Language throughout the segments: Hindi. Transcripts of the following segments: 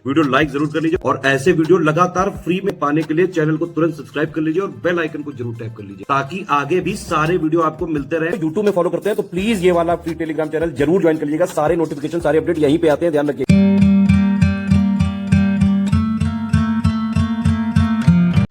वीडियो लाइक जरूर कर लीजिए और ऐसे वीडियो लगातार फ्री में पाने के लिए चैनल को तुरंत सब्सक्राइब कर लीजिए और बेल आइकन को जरूर टैप कर लीजिए ताकि आगे भी सारे वीडियो आपको मिलते रहे। यूट्यूब में फॉलो करते हैं तो प्लीज ये वाला फ्री टेलीग्राम चैनल जरूर ज्वाइन कर लीजिएगा। सारे नोटिफिकेशन सारे अपडेट यहीं पे आते हैं, ध्यान रखिए।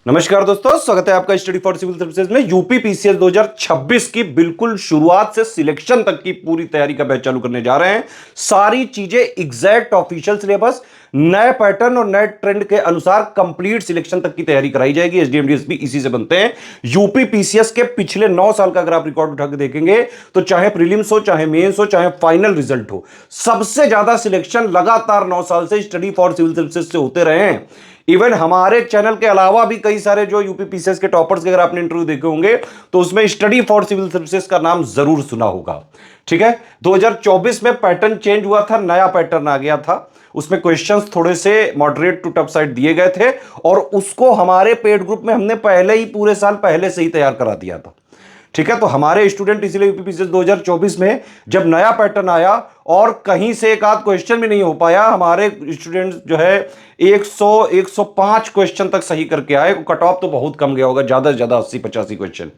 नमस्कार दोस्तों, स्वागत है आपका स्टडी फॉर सिविल सर्विसेज में। यूपी पीसीएस 2026 की बिल्कुल शुरुआत से सिलेक्शन तक की पूरी तैयारी का बैच चालू करने जा रहे हैं। सारी चीजें एग्जैक्ट ऑफिशियल सिलेबस, नए पैटर्न और नए ट्रेंड के अनुसार कंप्लीट सिलेक्शन तक की तैयारी कराई जाएगी। एसडीएम डीएसपी इसी से बनते हैं। यूपी पीसीएस के पिछले 9 साल का अगर आप रिकॉर्ड उठा के देखेंगे तो चाहे प्रीलिम्स हो, चाहे मेंस हो, चाहे फाइनल रिजल्ट हो, सबसे ज्यादा सिलेक्शन लगातार 9 साल से स्टडी फॉर सिविल सर्विसेज से होते रहे हैं। इवन हमारे चैनल के अलावा भी कई सारे जो यूपी पीसीएस के टॉपर्स के अगर आपने इंटरव्यू देखे होंगे तो उसमें स्टडी फॉर सिविल सर्विसेज का नाम जरूर सुना होगा। ठीक है, 2024 में पैटर्न चेंज हुआ था, नया पैटर्न आ गया था। उसमें क्वेश्चंस थोड़े से मॉडरेट टू टफ साइड दिए गए थे और उसको हमारे पेड ग्रुप में हमने पहले ही पूरे साल पहले से ही तैयार करा दिया था। ठीक है, तो हमारे स्टूडेंट इसलिए यूपी पीसीएस 2024 में जब नया पैटर्न आया और कहीं से एक आध क्वेश्चन भी नहीं हो पाया, हमारे स्टूडेंट जो है 105 क्वेश्चन तक सही करके आए। कट ऑफ तो बहुत कम गया होगा, ज्यादा से ज्यादा 80-85 क्वेश्चन।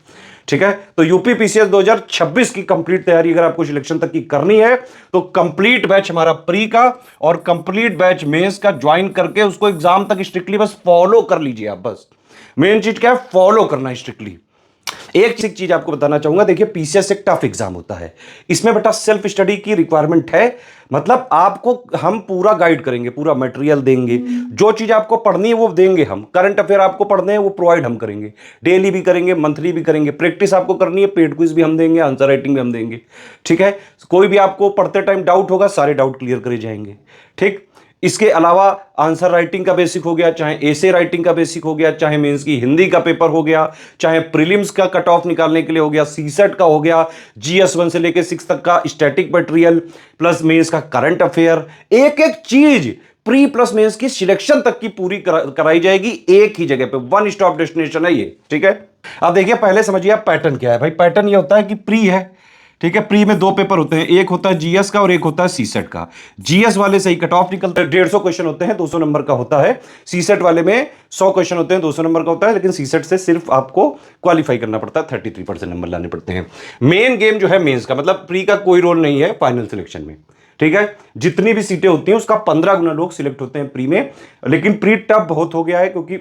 ठीक है, तो यूपी पीसीएस 2026 की कंप्लीट तैयारी अगर आपको सिलेक्शन तक की करनी है तो कंप्लीट बैच हमारा प्री का और कंप्लीट बैच मेंस का ज्वाइन करके उसको एग्जाम तक स्ट्रिक्टली बस फॉलो कर लीजिए। आप बस मेन चीज क्या है, फॉलो करना है स्ट्रिक्टली। एक चीज आपको बताना चाहूंगा, देखिए पीसीएस एक टफ एग्जाम होता है, इसमें बेटा सेल्फ स्टडी की रिक्वायरमेंट है। मतलब आपको हम पूरा गाइड करेंगे, पूरा मटेरियल देंगे, जो चीज आपको पढ़नी है वो देंगे हम। करंट अफेयर आपको पढ़ने हैं वो प्रोवाइड हम करेंगे, डेली भी करेंगे, मंथली भी करेंगे। प्रैक्टिस आपको करनी है, पेड क्विज भी हम देंगे, आंसर राइटिंग भी हम देंगे। ठीक है, कोई भी आपको पढ़ते टाइम डाउट होगा, सारे डाउट क्लियर करे जाएंगे। ठीक, इसके अलावा आंसर राइटिंग का बेसिक हो गया, चाहे एसे राइटिंग का बेसिक हो गया, चाहे मेंस की हिंदी का पेपर हो गया, चाहे प्रीलिम्स का कट ऑफ निकालने के लिए हो गया, सीसेट का हो गया, जीएस 1 से लेकर 6 तक का स्टैटिक मटेरियल प्लस मेंस का करंट अफेयर, एक एक चीज प्री प्लस मेंस की सिलेक्शन तक की पूरी कराई जाएगी एक ही जगह पे। वन स्टॉप डेस्टिनेशन है ये। ठीक है, अब देखिए पहले समझिए आप पैटर्न क्या है। भाई पैटर्न ये होता है कि प्री है, ठीक है, प्री में 2 पेपर होते हैं, एक होता है जीएस का और एक होता है सीसेट का। जीएस वाले से ही कट ऑफ निकलता है, 150 क्वेश्चन होते हैं, 200 नंबर का होता है। सीसेट वाले में 100 क्वेश्चन होते हैं, 200 नंबर का होता है, लेकिन सीसेट से सिर्फ आपको क्वालिफाई करना पड़ता है, 33% नंबर लाने पड़ते हैं। मेन गेम जो है मेंस का, मतलब प्री का कोई रोल नहीं है फाइनल सिलेक्शन में। ठीक है, जितनी भी सीटें होती हैं उसका 15 गुना लोग सिलेक्ट होते हैं प्री में। लेकिन प्री टफ बहुत हो गया है क्योंकि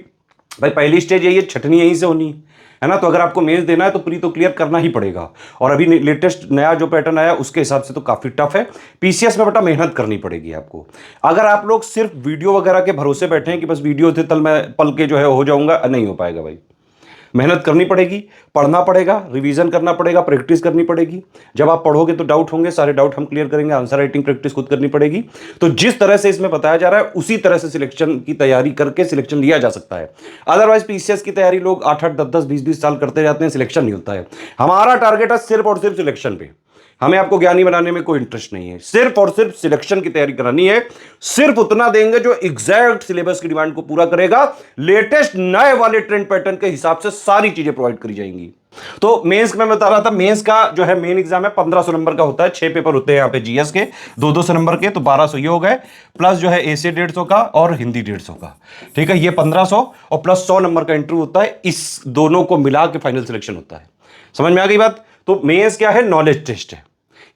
भाई पहली स्टेज यही है, छटनी यहीं से होनी है ना। तो अगर आपको मेंस देना है तो प्री तो क्लियर करना ही पड़ेगा। और अभी लेटेस्ट नया जो पैटर्न आया उसके हिसाब से तो काफी टफ है। पीसीएस में बेटा मेहनत करनी पड़ेगी आपको। अगर आप लोग सिर्फ वीडियो वगैरह के भरोसे बैठे हैं कि बस वीडियो थे तल मैं पल के जो है हो जाऊंगा, नहीं हो पाएगा भाई। मेहनत करनी पड़ेगी, पढ़ना पड़ेगा, रिवीजन करना पड़ेगा, प्रैक्टिस करनी पड़ेगी। जब आप पढ़ोगे तो डाउट होंगे, सारे डाउट हम क्लियर करेंगे। आंसर राइटिंग प्रैक्टिस खुद करनी पड़ेगी। तो जिस तरह से इसमें बताया जा रहा है उसी तरह से सिलेक्शन की तैयारी करके सिलेक्शन लिया जा सकता है। अदरवाइज पीसीएस की तैयारी लोग 8-8, 10-10, 20-20 साल करते जाते हैं, सिलेक्शन नहीं होता है। हमारा टारगेट है सिर्फ और सिर्फ सिलेक्शन पे। हमें आपको ज्ञानी बनाने में कोई इंटरेस्ट नहीं है, सिर्फ और सिर्फ सिलेक्शन की तैयारी करानी है। सिर्फ उतना देंगे जो एग्जैक्ट सिलेबस की डिमांड को पूरा करेगा। लेटेस्ट नए वाले ट्रेंड पैटर्न के हिसाब से सारी चीजें प्रोवाइड करी जाएंगी। तो मेंस में मैं बता रहा था, मेंस का जो है मेन एग्जाम है 1500 नंबर का होता है। 6 पेपर होते हैं यहाँ पे जीएस के, 200 नंबर के, तो 1200 ये हो गए। प्लस जो है एसे 150 का और हिंदी 150 का। ठीक है, ये 1500 और प्लस 100 नंबर का इंटरव्यू होता है। इस दोनों को मिला के फाइनल सिलेक्शन होता है। समझ में आ गई बात? तो मेंस क्या है, नॉलेज टेस्ट है।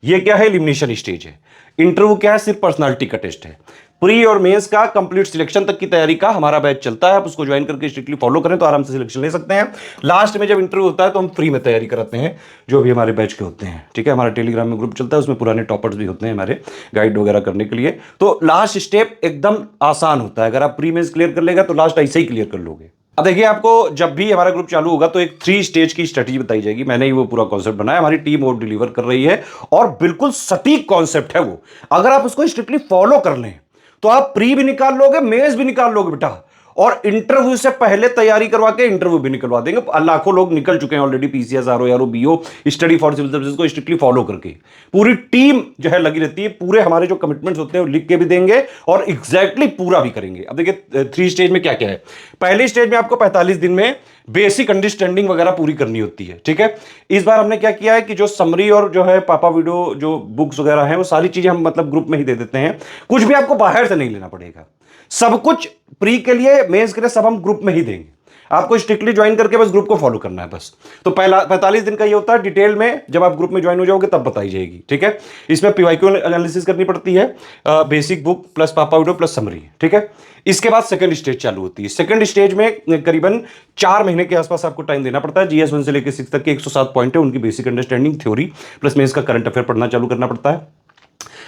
ये क्या है, एलिमिनेशन स्टेज है। इंटरव्यू क्या है, सिर्फ पर्सनालिटी का टेस्ट है। प्री और मेंस का कंप्लीट सिलेक्शन तक की तैयारी का हमारा बैच चलता है। आप उसको ज्वाइन करके स्ट्रिक्टली फॉलो करें तो आराम से सिलेक्शन ले सकते हैं। लास्ट में जब इंटरव्यू होता है तो हम फ्री में तैयारी कराते हैं, जो भी हमारे बैच के होते हैं। ठीक है, हमारा टेलीग्राम में ग्रुप चलता है, उसमें पुराने टॉपर्स भी होते हैं हमारे, गाइड वगैरह करने के लिए। तो लास्ट स्टेप एकदम आसान होता है। अगर आप प्री मेंस क्लियर कर लेगा तो लास्ट ऐसे ही क्लियर कर लोगे। अब देखिए, आपको जब भी हमारा ग्रुप चालू होगा तो एक 3 स्टेज की स्ट्रेटजी बताई जाएगी। मैंने ही वो पूरा कॉन्सेप्ट बनाया, हमारी टीम वो डिलीवर कर रही है और बिल्कुल सटीक कॉन्सेप्ट है वो। अगर आप उसको स्ट्रिक्टली फॉलो कर लें तो आप प्री भी निकाल लोगे, मेंस भी निकाल लोगे बेटा। और इंटरव्यू से पहले तैयारी करवा के इंटरव्यू भी निकलवा देंगे। लाखों लोग निकल चुके हैं ऑलरेडी पीसीएस, आरओ, यारो, BO, study for civil services को स्ट्रिक्टली फॉलो करके। पूरी टीम जो है लगी रहती है, पूरे हमारे जो कमिटमेंट्स होते हैं वो लिख के भी देंगे और एग्जैक्टली पूरा भी करेंगे। अब देखिए 3 स्टेज में क्या क्या है। पहली स्टेज में आपको 45 दिन में बेसिक अंडरस्टैंडिंग वगैरह पूरी करनी होती है। ठीक है, इस बार हमने क्या किया है कि जो समरी और जो है पापा वीडियो जो बुक्स वगैरह हैं वो सारी चीजें हम मतलब ग्रुप में ही दे देते हैं। कुछ भी आपको बाहर से नहीं लेना पड़ेगा। सब कुछ प्री के लिए, मेंस के लिए सब हम ग्रुप में ही देंगे। आपको स्ट्रिक्टली ज्वाइन करके बस ग्रुप को फॉलो करना है बस। तो पहला 45 दिन का ये होता है, डिटेल में जब आप ग्रुप में ज्वाइन हो जाओगे तब बताई जाएगी, ठीक है। इसमें पीवाईक्यू एनालिसिस करनी पड़ती है, बेसिक बुक प्लस पापा वीडियो प्लस समरी, ठीक है। इसके बाद सेकंड स्टेज चालू होती है। सेकंड स्टेज में करीबन 4 महीने के आसपास आपको टाइम देना पड़ता है। जीएस 1 से लेकर 6 तक के 107 पॉइंट है, उनकी बेसिक अंडरस्टैंडिंग, थ्योरी प्लस में इसका करंट अफेयर पढ़ना चालू करना पड़ता है।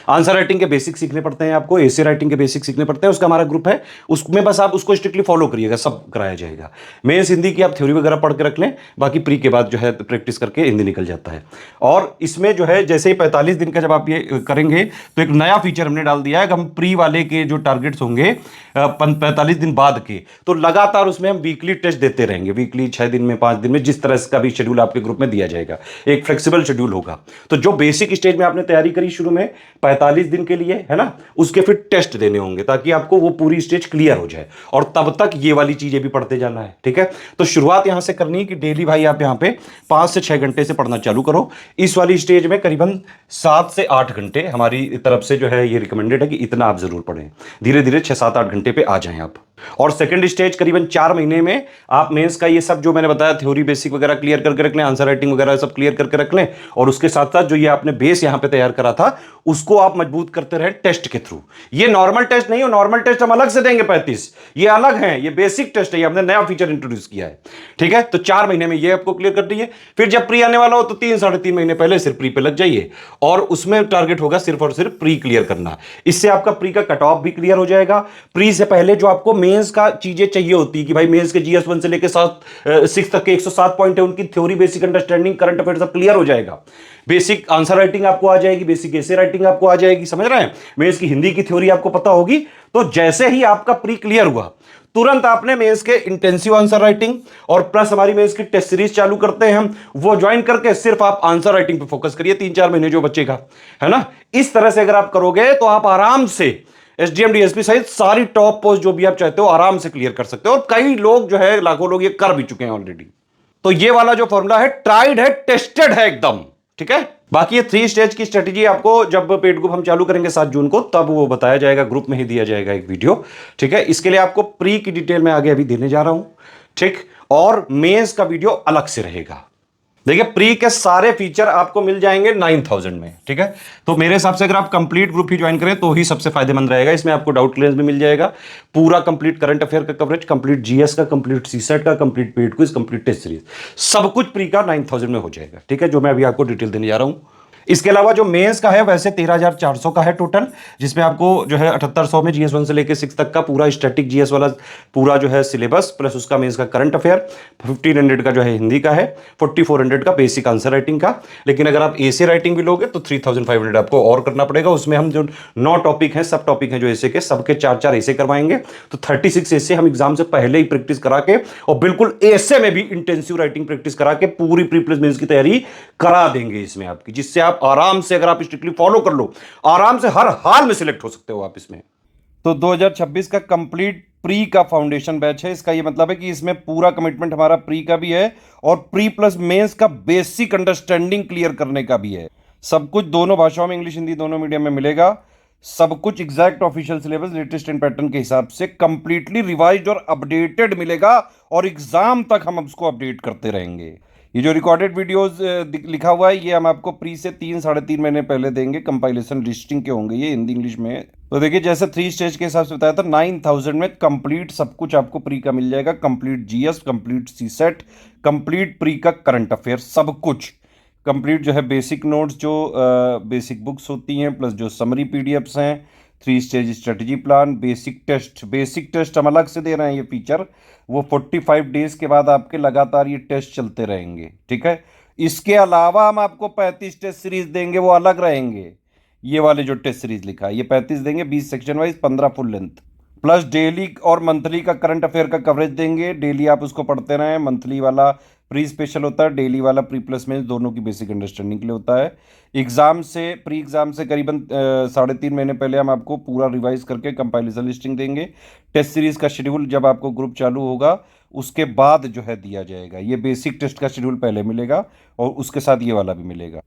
आंसर राइटिंग के बेसिक सीखने पड़ते हैं आपको, एसे राइटिंग के बेसिक सीखने पड़ते हैं। उसका हमारा ग्रुप है, उसमें बस आप उसको स्ट्रिक्टली फॉलो करिएगा, सब कराया जाएगा। मेंस हिंदी की आप थ्योरी वगैरह पढ़ के रख लें, बाकी प्री के बाद जो है प्रैक्टिस करके हिंदी निकल जाता है। और इसमें जो है जैसे ही 45 दिन का जब आप ये करेंगे तो एक नया फीचर हमने डाल दिया है कि हम प्री वाले के जो टारगेट्स होंगे 45 दिन बाद के, तो लगातार उसमें हम वीकली टेस्ट देते रहेंगे, वीकली 6 दिन में 5 दिन में, जिस तरह का भी शेड्यूल आपके ग्रुप में दिया जाएगा, एक फ्लेक्सिबल शेड्यूल होगा। तो जो बेसिक स्टेज में आपने तैयारी करी शुरू में 45 दिन के लिए, है ना, उसके फिर टेस्ट देने होंगे ताकि आपको वो पूरी स्टेज क्लियर हो जाए, और तब तक ये वाली चीजें भी पढ़ते जाना है, ठीक है। तो शुरुआत यहां से करनी है कि डेली भाई आप यहां पे 5 से 6 घंटे से पढ़ना चालू करो। इस वाली स्टेज में करीबन 7 से 8 घंटे हमारी तरफ से जो है ये रिकमेंडेड है कि इतना आप जरूर पढ़ें। धीरे धीरे 6-7-8 घंटे पे आ जाएं आप। और सेकंड स्टेज करीबन 4 महीने में आप मेंस का ये सब जो मैंने बताया, थ्योरी बेसिक वगैरह क्लियर करके रख लें, आंसर राइटिंग वगैरह सब क्लियर करके रख लें, और उसके साथ साथ जो ये आपने बेस यहां पे तैयार करा था उसको आप मजबूत करते रहे टेस्ट के थ्रू। ये नॉर्मल टेस्ट नहीं हो, नॉर्मल टेस्ट हम अलग से देंगे 35, ये अलग है, ये बेसिक टेस्ट है, ये हमने नया फीचर इंट्रोड्यूस किया है, ठीक है। तो 4 महीने में ये आपको क्लियर कर दीजिए। फिर जब प्री आने वाला हो तो 3-3.5 महीने पहले सिर्फ प्री पे लग जाइए, और उसमें टारगेट होगा सिर्फ और सिर्फ प्री क्लियर करना। इससे आपका प्री का कट ऑफ भी क्लियर हो जाएगा। प्री से पहले जो आपको मेंस का चीजें चाहिए होती है कि भाई मेंस के जीएस 1 से लेकर 6 तक के 107 पॉइंट है, उनकी theory basic understanding current affair सब क्लियर हो जाएगा। बेसिक आंसर राइटिंग आपको आ जाएगी, बेसिक एसे राइटिंग आपको आ जाएगी, समझ रहे हैं। मेंस की हिंदी की थ्योरी आपको पता होगी। तो जैसे ही आपका प्री क्लियर हुआ तुरंत आपने मेंस के इंटेंसिव आंसर राइटिंग और प्लस हमारी मेंस की टेस्ट सीरीज चालू करते हैं हम, वो ज्वाइन करके सिर्फ आप आंसर राइटिंग पे फोकस करिए 3-4 महीने जो बचेगा, है ना। इस तरह से अगर आप करोगे तो आप आराम से एसडीएम डीएसपी सहित सारी टॉप पोस्ट जो भी आप चाहते हो आराम से क्लियर कर सकते हो, और कई लोग जो है, लाखों लोग ये कर भी चुके हैं ऑलरेडी। तो ये वाला जो फॉर्मूला है ट्राइड है, टेस्टेड है एकदम, ठीक है। बाकी ये 3 स्टेज की स्ट्रेटेजी आपको जब पेड ग्रुप हम चालू करेंगे 7 जून को, तब वो बताया जाएगा, ग्रुप में ही दिया जाएगा एक वीडियो, ठीक है। इसके लिए आपको प्री की डिटेल में आगे अभी देने जा रहा हूं, ठीक। और मेंस का वीडियो अलग से रहेगा। देखिए प्री के सारे फीचर आपको मिल जाएंगे 9000 में, ठीक है। तो मेरे हिसाब से अगर आप कंप्लीट ग्रुप ही ज्वाइन करें तो ही सबसे फायदेमंद रहेगा। इसमें आपको डाउट क्लियरेंस भी मिल जाएगा, पूरा कंप्लीट करंट अफेयर का कवरेज, कंप्लीट जीएस का, कंप्लीट सीसेट का, complete paid quiz, complete test series, सब कुछ प्री का 9000 में हो जाएगा, ठीक है, जो मैं अभी आपको डिटेल देने जा रहा हूं। इसके अलावा जो मेंस का है वैसे 13,400 का है टोटल, जिसमें आपको जो है 7800 में जीएस 1 से लेकर 6 तक का पूरा स्टैटिक जीएस वाला पूरा जो है सिलेबस, प्लस उसका मेंस का करंट अफेयर, 1500 का जो है हिंदी का है, 4400 का बेसिक आंसर राइटिंग का। लेकिन अगर आप एसे राइटिंग भी लोगे तो 3500 आपको और करना पड़ेगा। उसमें हम जो 9 टॉपिक हैं, सब टॉपिक हैं जो एसे के, सबके 4-4 एसे करवाएंगे। तो 36 एसे हम एग्जाम से पहले ही प्रैक्टिस करा के, और बिल्कुल एसे में भी इंटेंसिव राइटिंग प्रैक्टिस करा के पूरी प्री प्लस मेंस की तैयारी करा देंगे इसमें आपकी, जिससे आप आराम से, अगर आप स्ट्रिक्टली फॉलो कर लो, आराम से हर हाल में सिलेक्ट हो सकते हो आप इसमें। तो 2026 का कंप्लीट प्री का फाउंडेशन बैच है। इसका ये मतलब है कि इसमें पूरा कमिटमेंट हमारा प्री का भी है और प्री प्लस मेंस का बेसिक अंडरस्टैंडिंग क्लियर करने का भी है। सब कुछ दोनों भाषाओं में, इंग्लिश हिंदी दोनों मीडियम में मिलेगा। सब कुछ exact official syllabus, latest and pattern के हिसाब से कंप्लीटली रिवाइज्ड और अपडेटेड मिलेगा, और एग्जाम तक हम उसको अपडेट करते रहेंगे। ये जो रिकॉर्डेड वीडियोस लिखा हुआ है, ये हम आपको प्री से 3-3.5 महीने पहले देंगे। कंपाइलेशन लिस्टिंग के होंगे, ये हिंदी इंग्लिश में। तो देखिए जैसे 3 स्टेज के हिसाब से बताया था, 9000 में कंप्लीट सब कुछ आपको प्री का मिल जाएगा। Complete GS, complete CSAT, complete pre का करंट अफेयर, सब कुछ कंप्लीट जो है। बेसिक नोट्स जो बेसिक बुक्स होती हैं, प्लस जो समरी पीडीएफ्स हैं, 3 stage strategy plan, basic test हम अलग से दे रहे हैं। ये फीचर वो 45 डेज के बाद आपके लगातार ये टेस्ट चलते रहेंगे, ठीक है। इसके अलावा हम आपको 35 टेस्ट सीरीज देंगे, वो अलग रहेंगे। ये वाले जो टेस्ट सीरीज लिखा है ये 35 देंगे, 20 section wise, 15 full length, plus daily और मंथली का करंट अफेयर का कवरेज देंगे। डेली आप उसको पढ़ते रहें। मंथली वाला प्री स्पेशल होता है, डेली वाला प्री प्लस में दोनों की बेसिक अंडरस्टैंडिंग के लिए होता है। एग्जाम से, प्री एग्जाम से करीबन 3.5 महीने पहले हम आपको पूरा रिवाइज करके कंपाइलेशन लिस्टिंग देंगे। टेस्ट सीरीज का शेड्यूल जब आपको ग्रुप चालू होगा उसके बाद जो है दिया जाएगा। ये बेसिक टेस्ट का शेड्यूल पहले मिलेगा और उसके साथ ये वाला भी मिलेगा।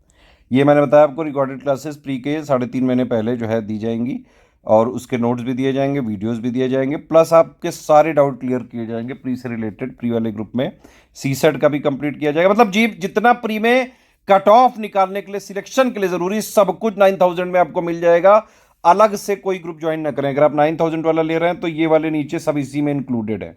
ये मैंने बताया आपको, रिकॉर्डेड क्लासेस प्री के 3.5 महीने पहले जो है दी जाएंगी। और उसके नोट्स भी दिए जाएंगे, वीडियोस भी दिए जाएंगे, प्लस आपके सारे डाउट क्लियर किए जाएंगे प्री से रिलेटेड। प्री वाले ग्रुप में सी सेट का भी कंप्लीट किया जाएगा। मतलब जी जितना प्री में कट ऑफ निकालने के लिए, सिलेक्शन के लिए जरूरी सब कुछ 9000 में आपको मिल जाएगा। अलग से कोई ग्रुप ज्वाइन ना करें। अगर आप 9000 वाला ले रहे हैं तो ये वाले नीचे सब इसी में इंक्लूडेड है,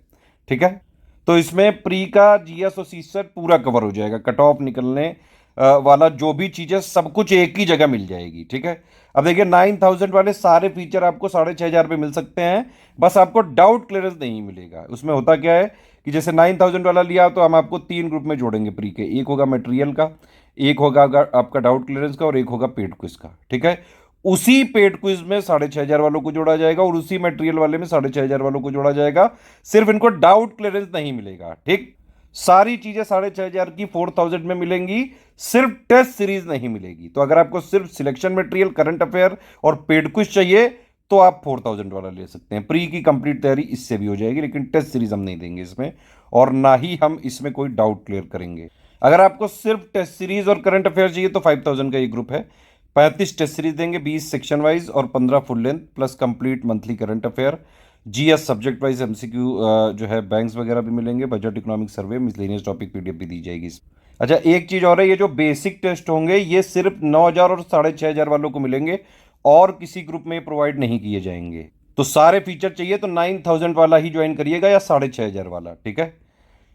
ठीक है। तो इसमें प्री का जीएस और सी सेट पूरा कवर हो जाएगा। कट ऑफ निकलने वाला जो भी चीज़ें सब कुछ एक ही जगह मिल जाएगी, ठीक है। अब देखिए 9000 वाले सारे फीचर आपको 6500 पे मिल सकते हैं, बस आपको डाउट क्लियरेंस नहीं मिलेगा। उसमें होता क्या है कि जैसे 9000 वाला लिया तो हम आपको 3 ग्रुप में जोड़ेंगे प्री के। एक होगा मटेरियल का, एक होगा आपका डाउट क्लियरेंस का, और एक होगा पेड क्विज का, ठीक है। उसी पेड क्विज में 6500 वालों को जोड़ा जाएगा और उसी मटेरियल वाले में 6500 वालों को जोड़ा जाएगा। सिर्फ इनको डाउट क्लियरेंस नहीं मिलेगा, ठीक। सारी चीजें 6500 की 4000 में मिलेंगी, सिर्फ टेस्ट सीरीज नहीं मिलेगी। तो अगर आपको सिर्फ सिलेक्शन मटेरियल, करंट अफेयर और पेड क्विज चाहिए तो आप 4000 वाला ले सकते हैं। प्री की कंप्लीट तैयारी इससे भी हो जाएगी, लेकिन टेस्ट सीरीज हम नहीं देंगे इसमें, और ना ही हम इसमें कोई डाउट क्लियर करेंगे। अगर आपको सिर्फ टेस्ट सीरीज और करंट अफेयर चाहिए तो 5000 का ये ग्रुप है। 35 टेस्ट सीरीज देंगे, 20 सेक्शन वाइज और 15 full length, plus complete monthly current affair, GS subject wise MCQ जो है बैंक्स वगैरह भी मिलेंगे, budget economic survey, miscellaneous topic PDF भी दी जाएगी। अच्छा एक चीज और है, ये जो बेसिक टेस्ट होंगे ये सिर्फ 9000 और 6500 वालों को मिलेंगे, और किसी ग्रुप में प्रोवाइड नहीं किए जाएंगे। तो सारे फीचर चाहिए तो 9000 वाला ही ज्वाइन करिएगा या 6500 वाला, ठीक है।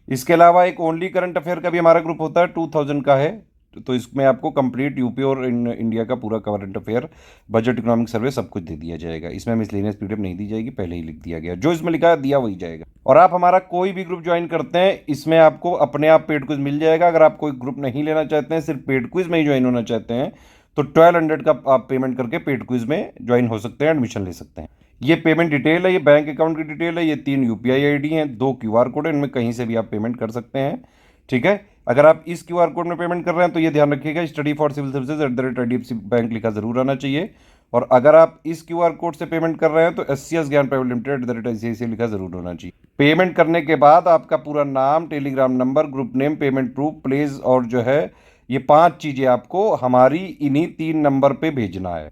इसके अलावा एक ओनली करंट अफेयर का भी हमारा ग्रुप होता है, 2000 का है। तो इसमें आपको कंप्लीट यूपी और इंडिया का पूरा current affair, budget economic survey सब कुछ दे दिया जाएगा। इसमें मिसलेनियस पीडीएफ नहीं दी जाएगी, पहले ही लिख दिया गया, जो इसमें लिखा है दिया वही जाएगा। और आप हमारा कोई भी ग्रुप ज्वाइन करते हैं इसमें आपको अपने आप पेड क्विज मिल जाएगा। अगर आप कोई ग्रुप नहीं लेना चाहते हैं, सिर्फ पेड क्विज में ही ज्वाइन होना चाहते हैं, तो 1200 का आप पेमेंट करके पेड क्विज में ज्वाइन हो सकते हैं, एडमिशन ले सकते हैं। ये पेमेंट डिटेल है, ये बैंक अकाउंट की डिटेल है, ये 3 यूपीआई आईडी हैं, 2 क्यूआर कोड है, इनमें कहीं से भी आप पेमेंट कर सकते हैं, ठीक है। अगर आप इस क्यूआर कोड में पेमेंट कर रहे हैं तो ये ध्यान रखिएगा study for civil services @IDFC bank लिखा जरूर आना चाहिए। और अगर आप इस क्यूआर कोड से पेमेंट कर रहे हैं तो SCS ज्ञान प्राइवेट लिमिटेड @ICICI लिखा जरूर होना चाहिए। पेमेंट करने के बाद आपका पूरा नाम, Telegram number, group name, payment proof, place और जो है ये 5 चीजें आपको हमारी इन्हीं 3 नंबर पे भेजना है।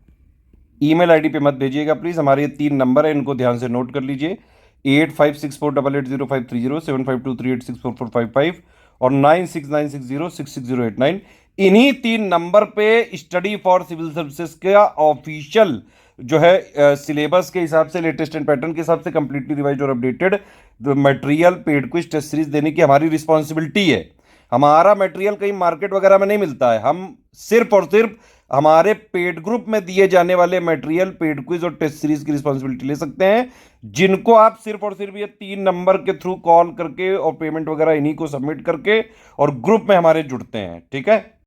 ईमेल आईडी पे मत भेजिएगा प्लीज। हमारे ये 3 नंबर है, इनको ध्यान से नोट कर लीजिए। 8564880530, 7523864455 और 9696066089। इन्हीं 3 नंबर पे स्टडी फॉर सिविल सर्विसेज का ऑफिशियल जो है सिलेबस के हिसाब से, लेटेस्ट एंड पैटर्न के हिसाब से कंप्लीटली रिवाइज्ड और updated material, paid quiz, test series देने की हमारी रिस्पॉन्सिबिलिटी है। हमारा मटेरियल कहीं मार्केट वगैरह में नहीं मिलता है। हम सिर्फ और सिर्फ हमारे पेड ग्रुप में दिए जाने वाले मटेरियल, पेड क्विज और टेस्ट सीरीज की रिस्पॉन्सिबिलिटी ले सकते हैं, जिनको आप सिर्फ और सिर्फ ये 3 नंबर के थ्रू कॉल करके और पेमेंट वगैरह इन्हीं को सबमिट करके और ग्रुप में हमारे जुड़ते हैं, ठीक है।